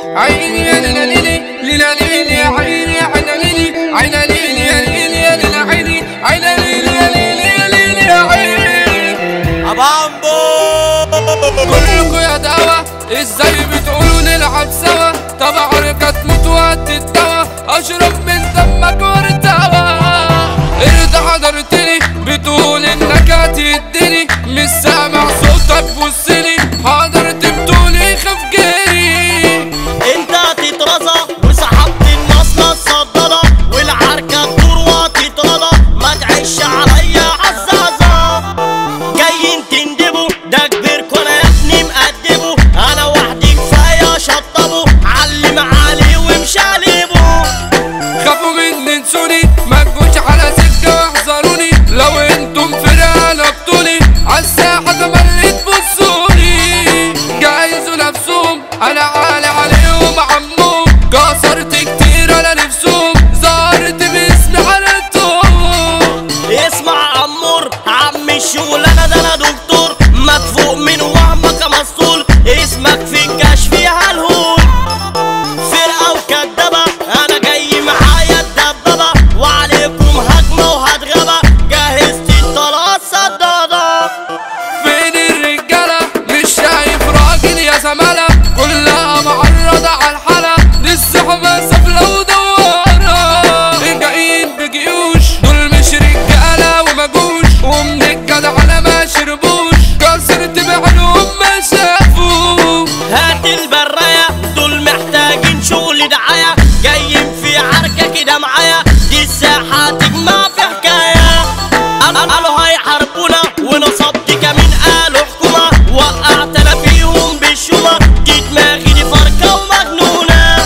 عيني يا ليلي ليلي ليلي عيني عيني ليلي عيني ليلي يا ليلي يا ليلي عيني عيني ليلي يا ليلي يا ليلي يا عيني ابامبو. كلكوا يا دوا ازاي بتقولوا نلعب سوا؟ طبعا كانت موت الدوا اشرب من دمك وارتوى. انت حضرتني بتقول انك هتديني مش سامع صوتك بصلي حضرت بتقولي خاف جري. انت هتترزى وسحبت المصلة الصدادة والعركة تدور وتترضى ما تعيش عليا عزازة. جايين تندبوا ده كبيركوا انا يا ابني مقدبه انا وحدي كفاية شطبه علم عليه ومش عليبه. خافوا مني انسوني ما تجوش على سكة واحذروني لو انتم فرقة لبطوني عالساحة تملي تبصوني. جهزوا نفسهم انا عالي عليهم عمهم كسرت كتير على نفسهم ظهرت باسمي حالتهم. اسمع عمور عم الشغلانة ده انا دكتور مدفوق من وهمك مسطول اسمك في الكشف هالهول. فرقة وكدابة انا جاي معايا الدبابة وعليكم هجمة وهتغابة جهزت الطلقة الصدادة. فين الرجالة مش شايف راجل يا زمالة كلها معرضة عالحالة دي السحبة سفلة ودوارة. جايين بجيوش دول مش رجالة ومجوش ومن الجدعنة ما شربوش كسرت بعينهم ما شافوا. هات البراية دول محتاجين شغل دعاية جايين في عركة كده معايا دي الساحة تجمع في حكاية. قالوا هيحاربونا ونصبت كمين قالوا حكومة وقعت انا فيهم بالشومة دي دماغي دي فركة ومجنونة.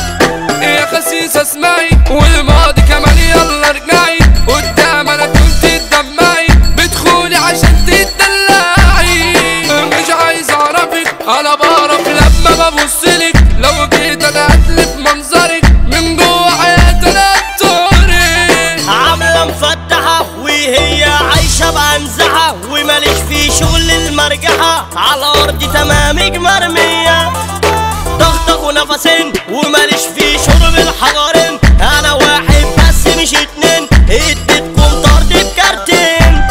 يا خسيسة اسمعي والماضي كمان يلا ارجعي قدام انا كنت تدمعي بتخوني عشان تدلعي. مش عايز اعرفك انا بعرف لما ببصلك لو جيت انا هتلف منظرك من جوه حياتي انا بطارق. عاملة مفتحة وهي عايشة بأنزعة وماليش في شغل المرجحة على الأرض تمامك مرمية ضغطك ونفسين وماليش في شرب الحجرين أنا واحد بس مش اتنين اديتكم طرد بكارتين.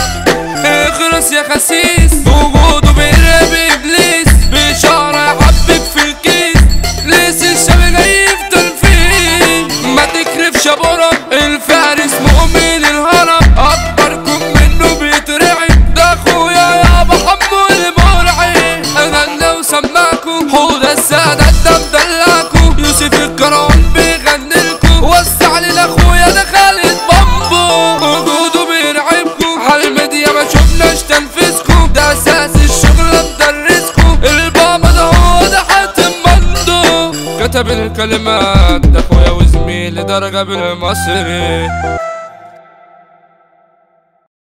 اخلص يا خسيس وجوده بيقرب ابليس بشارة يحبك في الكيس لسه الشاب جاي في تنفيذ ما تكرفش يا برا الفارس مؤمن الهرم اكبركم منه بيترعب ده اخويا يابا حمو المرعي. انا لو سماكوا حوض السادة ده مدلعكوا يوسف الكرام بيغنلكوا وسع لي لاخويا ده خالد بامبو وجوده بيرعبكوا عالميديا ما شفناش تنفيذكوا ده اساس الشغل مدرسكوا البابا ده هو ده حاتم مندو كتب الكلمات ده اخويا وزميلي درجة بالمصري.